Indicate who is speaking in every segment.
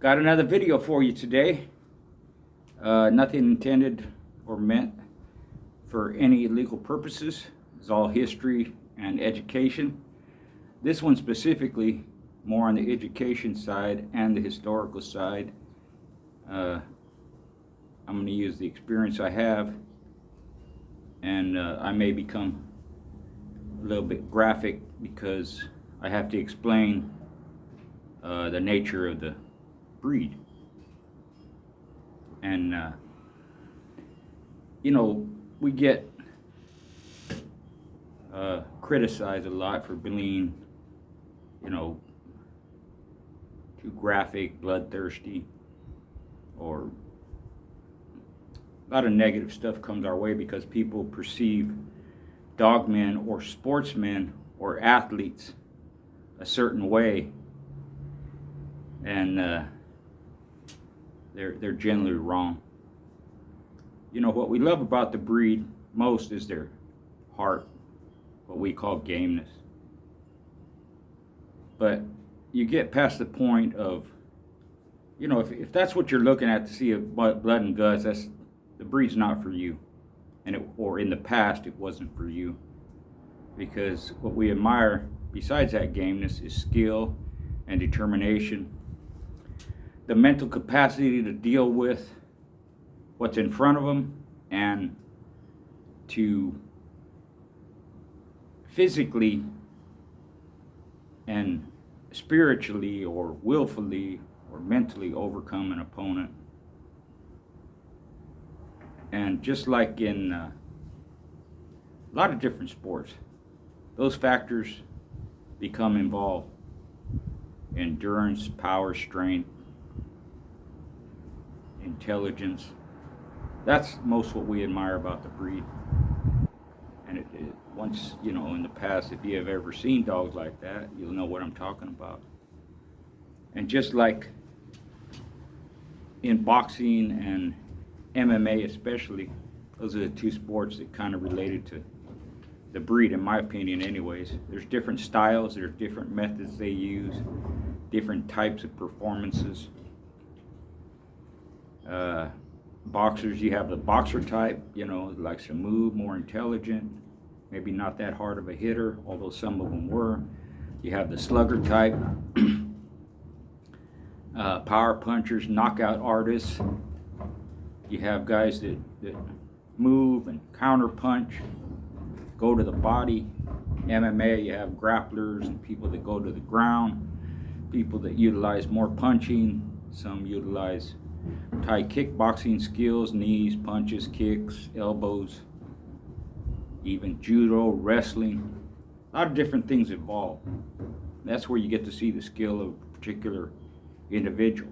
Speaker 1: Got another video for you today. Nothing intended or meant for any illegal purposes. It's all history and education. This one specifically more on the education side and the historical side. I'm going to use the experience I have, and I may become a little bit graphic because I have to explain the nature of the breed. And we get criticized a lot for being too graphic, bloodthirsty, or a lot of negative stuff comes our way because people perceive dogmen or sportsmen or athletes a certain way, and they're generally wrong. What we love about the breed most is their heart, what we call gameness. But you get past the point of, if that's what you're looking at to see a blood and guts, the breed's not for you. Or in the past, it wasn't for you. Because what we admire, besides that gameness, is skill and determination, the mental capacity to deal with what's in front of them, and to physically and spiritually or willfully or mentally overcome an opponent. And just like in a lot of different sports, those factors become involved. Endurance, power, strength, intelligence. That's most what we admire about the breed. And once, in the past, if you have ever seen dogs like that, you'll know what I'm talking about. And just like in boxing and MMA especially, those are the two sports that kind of related to the breed, in my opinion anyways. There's different styles, there's different methods they use, different types of performances. Boxers, you have the boxer type, likes to move, more intelligent, maybe not that hard of a hitter, although some of them were. You have the slugger type, power punchers, knockout artists. You have guys that move and counter punch, go to the body. MMA, you have grapplers and people that go to the ground, people that utilize more punching, some utilize Thai kickboxing skills, knees, punches, kicks, elbows, even judo, wrestling. A lot of different things involved. That's where you get to see the skill of a particular individual.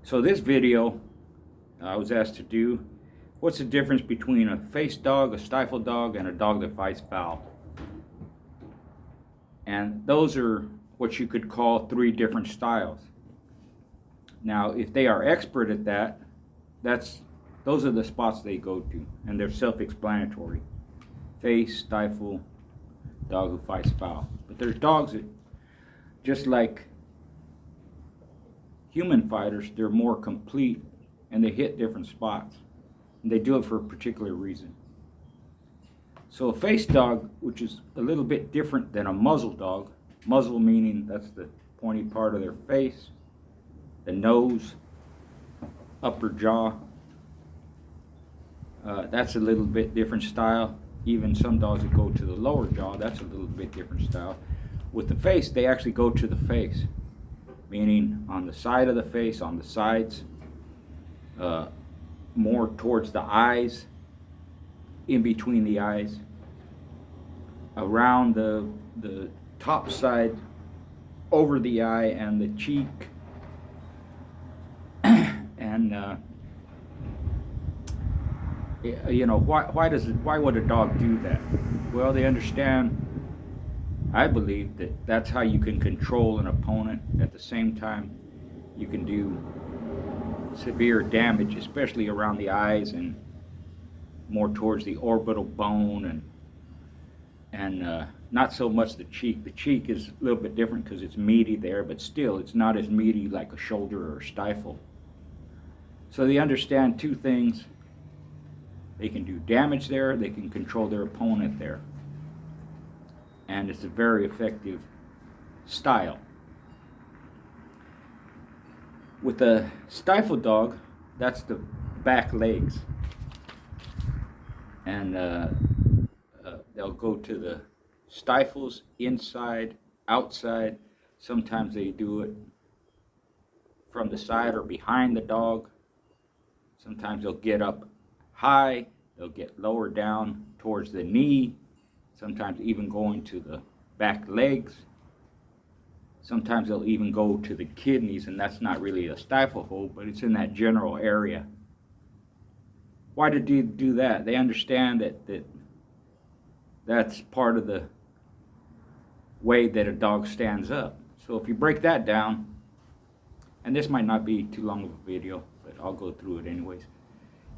Speaker 1: So this video I was asked to do, what's the difference between a face dog, a stifle dog, and a dog that fights foul? And those are what you could call three different styles. Now, if they are expert at that, those are the spots they go to, and they're self-explanatory. Face, stifle, dog who fights foul. But there's dogs that, just like human fighters, they're more complete, and they hit different spots, and they do it for a particular reason. So a face dog, which is a little bit different than a muzzle dog, muzzle meaning that's the pointy part of their face, the nose, upper jaw, that's a little bit different style. Even some dogs that go to the lower jaw, that's a little bit different style. With the face, they actually go to the face, meaning on the side of the face, on the sides, more towards the eyes, in between the eyes, around the top side, over the eye and the cheek. And why would a dog do that? Well, they understand, I believe, that that's how you can control an opponent. At the same time, you can do severe damage, especially around the eyes and more towards the orbital bone and not so much the cheek. The cheek is a little bit different because it's meaty there, but still it's not as meaty like a shoulder or a stifle. So they understand two things. They can do damage there, they can control their opponent there. And it's a very effective style. With a stifle dog, that's the back legs. And they'll go to the stifles inside, outside. Sometimes they do it from the side or behind the dog. Sometimes they'll get up high, they'll get lower down towards the knee, sometimes even going to the back legs. Sometimes they'll even go to the kidneys, and that's not really a stifle hold, but it's in that general area. Why did they do that? They understand that that's part of the way that a dog stands up. So if you break that down, and this might not be too long of a video, but I'll go through it anyways.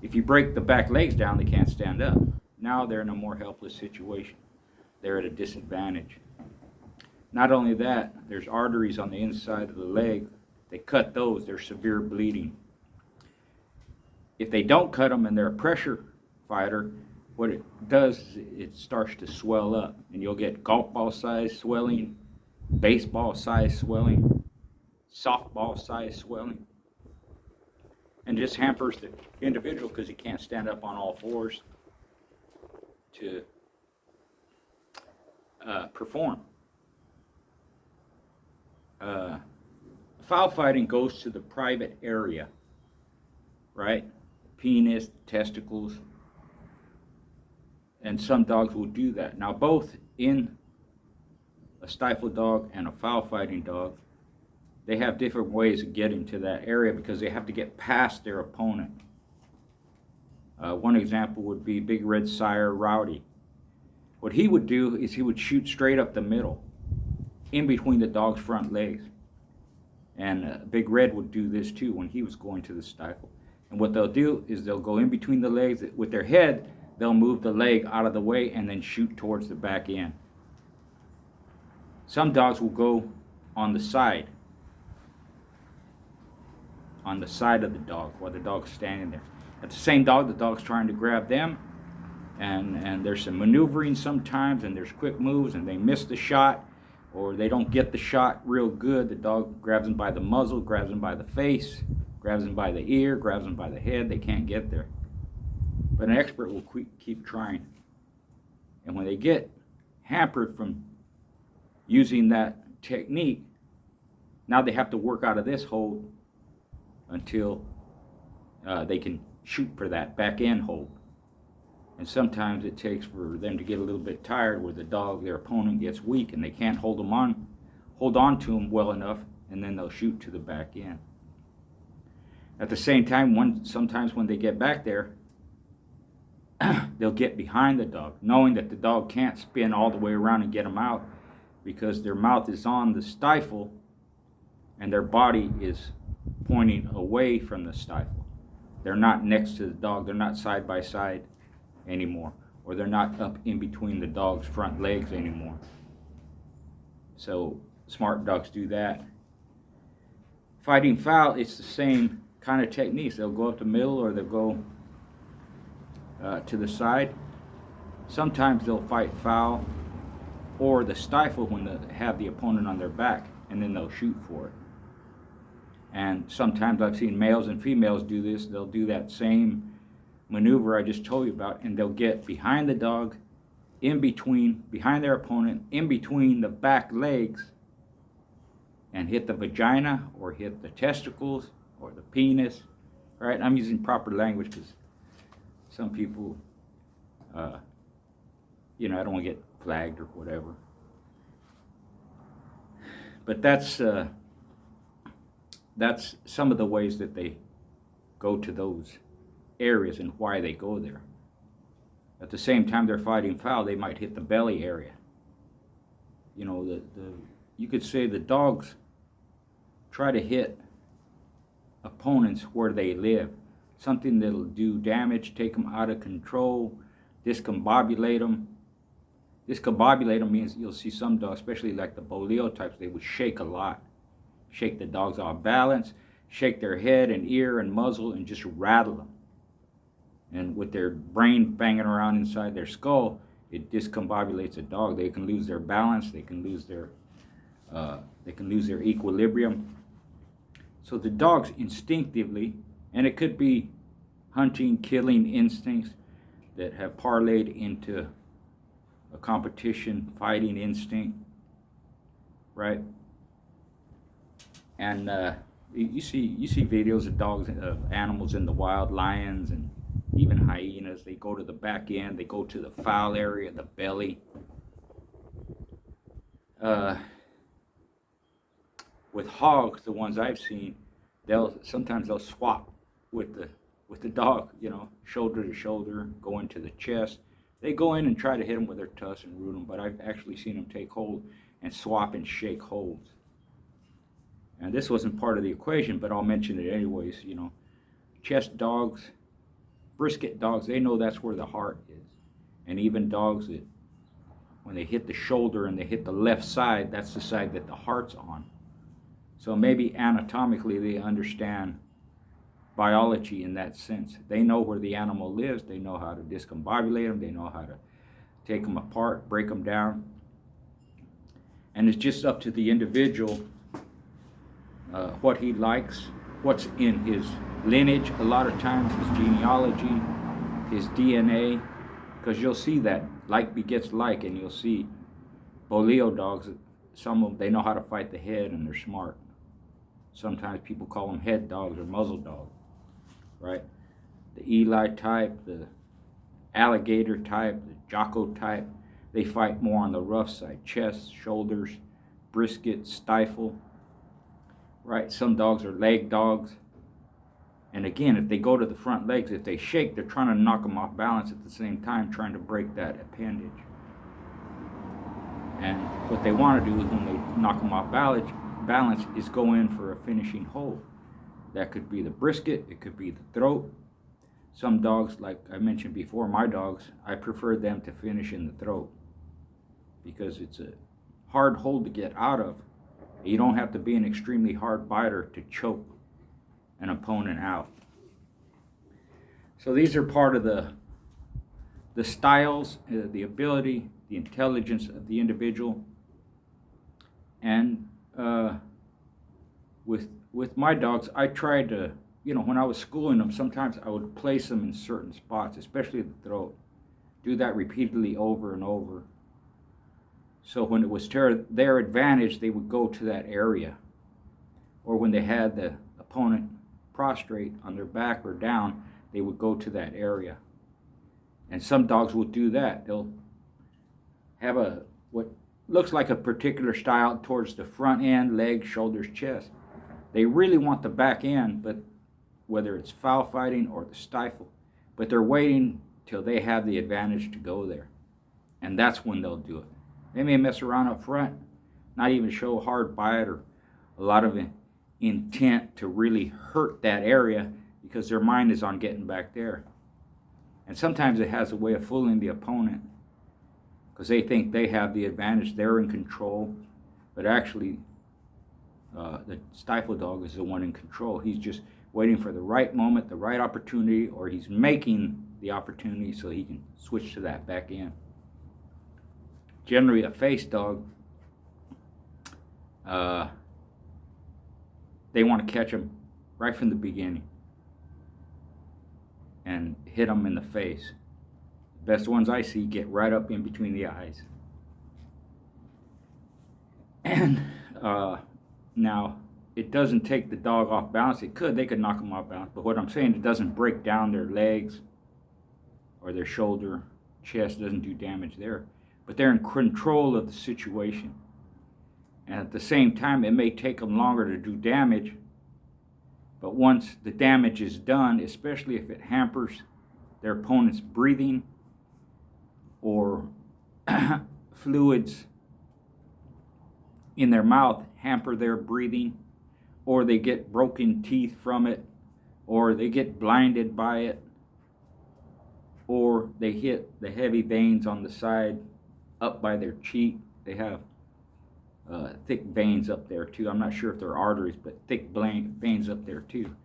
Speaker 1: If you break the back legs down, they can't stand up. Now they're in a more helpless situation. They're at a disadvantage. Not only that, there's arteries on the inside of the leg. They cut those, there's severe bleeding. If they don't cut them and they're a pressure fighter, what it does is it starts to swell up, and you'll get golf ball size swelling, baseball size swelling, softball size swelling, and just hampers the individual because he can't stand up on all fours to perform. Foul fighting goes to the private area, right? Penis, testicles, and some dogs will do that. Now, both in a stifle dog and a foul fighting dog, they have different ways of getting to that area because they have to get past their opponent. One example would be Big Red Sire Rowdy. What he would do is he would shoot straight up the middle, in between the dog's front legs. And Big Red would do this too when he was going to the stifle. And what they'll do is they'll go in between the legs. With their head, they'll move the leg out of the way and then shoot towards the back end. Some dogs will go on the side of the dog while the dog's standing there. At the same dog, the dog's trying to grab them, and there's some maneuvering sometimes, and there's quick moves, and they miss the shot, or they don't get the shot real good. The dog grabs them by the muzzle, grabs them by the face, grabs them by the ear, grabs them by the head. They can't get there. But an expert will keep trying. And when they get hampered from using that technique, now they have to work out of this hold until they can shoot for that back end hold. And sometimes it takes for them to get a little bit tired where the dog, their opponent, gets weak and they can't hold on to them well enough, and then they'll shoot to the back end. At the same time, sometimes when they get back there, they'll get behind the dog, knowing that the dog can't spin all the way around and get them out because their mouth is on the stifle and their body is pointing away from the stifle. They're not next to the dog. They're not side by side anymore, or they're not up in between the dog's front legs anymore. So smart dogs do that. Fighting foul, it's the same kind of techniques. They'll go up the middle, or they'll go to the side. Sometimes they'll fight foul or the stifle when they have the opponent on their back, and then they'll shoot for it. And sometimes I've seen males and females do this. They'll do that same maneuver I just told you about, and they'll get behind the dog, behind their opponent, in between the back legs, and hit the vagina or hit the testicles or the penis. All right, I'm using proper language because some people, I don't want to get flagged or whatever. But that's some of the ways that they go to those areas and why they go there. At the same time they're fighting foul, they might hit the belly area. You could say the dogs try to hit opponents where they live, something that'll do damage, take them out of control, discombobulate them, Discombobulate means you'll see some dogs, especially like the boleo types, they would shake a lot. Shake the dogs off balance, shake their head and ear and muzzle, and just rattle them. And with their brain banging around inside their skull, it discombobulates a dog. They can lose their balance, they can lose their equilibrium. So the dogs instinctively, and it could be hunting, killing instincts that have parlayed into a competition, fighting instinct, right? And you see videos of dogs, of animals in the wild, lions and even hyenas. They go to the back end, they go to the foul area, the belly. With hogs, the ones I've seen, sometimes they'll swap with the dog, you know, shoulder to shoulder, go into the chest. They go in and try to hit them with their tusks and root them, but I've actually seen them take hold and swap and shake holds. And this wasn't part of the equation, but I'll mention it anyways. You know, chest dogs, brisket dogs, they know that's where the heart is. And even dogs that, when they hit the shoulder and they hit the left side, that's the side that the heart's on. So maybe anatomically they understand biology in that sense. They know where the animal lives, they know how to discombobulate them, they know how to take them apart, break them down. And it's just up to the individual what he likes, what's in his lineage, a lot of times his genealogy, his DNA, because you'll see that like begets like, and you'll see boleo dogs, some of them, they know how to fight the head and they're smart. Sometimes people call them head dogs or muzzle dogs, right? The Eli type, the alligator type, the Jocko type, they fight more on the rough side, chest, shoulders, brisket, stifle, right? Some dogs are leg dogs. And again, if they go to the front legs, if they shake, they're trying to knock them off balance at the same time, trying to break that appendage. And what they want to do is when they knock them off balance is go in for a finishing hold. That could be the brisket, it could be the throat. Some dogs, like I mentioned before, my dogs, I prefer them to finish in the throat because it's a hard hold to get out of. You don't have to be an extremely hard biter to choke an opponent out. So these are part of the styles, the ability, the intelligence of the individual. And with my dogs, I tried to, you know, when I was schooling them, sometimes I would place them in certain spots, especially the throat. Do that repeatedly over and over. So when it was their advantage, they would go to that area. Or when they had the opponent prostrate on their back or down, they would go to that area. And some dogs will do that. They'll have what looks like a particular style towards the front end, legs, shoulders, chest. They really want the back end, but whether it's foul fighting or the stifle, but they're waiting till they have the advantage to go there. And that's when they'll do it. They may mess around up front, not even show a hard bite or a lot of intent to really hurt that area because their mind is on getting back there. And sometimes it has a way of fooling the opponent because they think they have the advantage, they're in control, but actually the stifle dog is the one in control. He's just waiting for the right moment, the right opportunity, or he's making the opportunity so he can switch to that back end. Generally a face dog, they want to catch them right from the beginning and hit them in the face. The best ones I see get right up in between the eyes. And now, it doesn't take the dog off balance. It could, they could knock them off balance. But what I'm saying, it doesn't break down their legs or their shoulder, chest, doesn't do damage there. But they're in control of the situation. And at the same time, it may take them longer to do damage. But once the damage is done, especially if it hampers their opponent's breathing or fluids in their mouth hamper their breathing, or they get broken teeth from it, or they get blinded by it, or they hit the heavy veins on the side up by their cheek. They have thick veins up there too. I'm not sure if they're arteries, but thick veins up there too.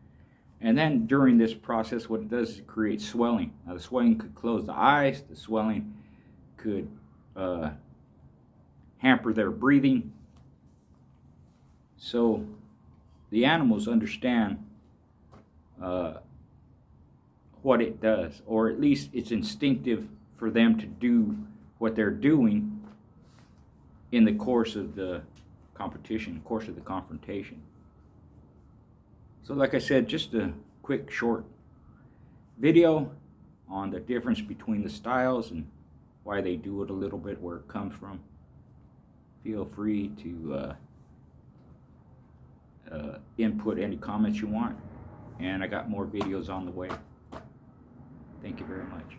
Speaker 1: And then during this process, what it does is it creates swelling. Now the swelling could close the eyes. The swelling could hamper their breathing. So the animals understand what it does, or at least it's instinctive for them to do what they're doing in the course of the competition, course of the confrontation. So like I said, just a quick short video on the difference between the styles and why they do it a little bit, where it comes from. Feel free to input any comments you want, and I got more videos on the way. Thank you very much.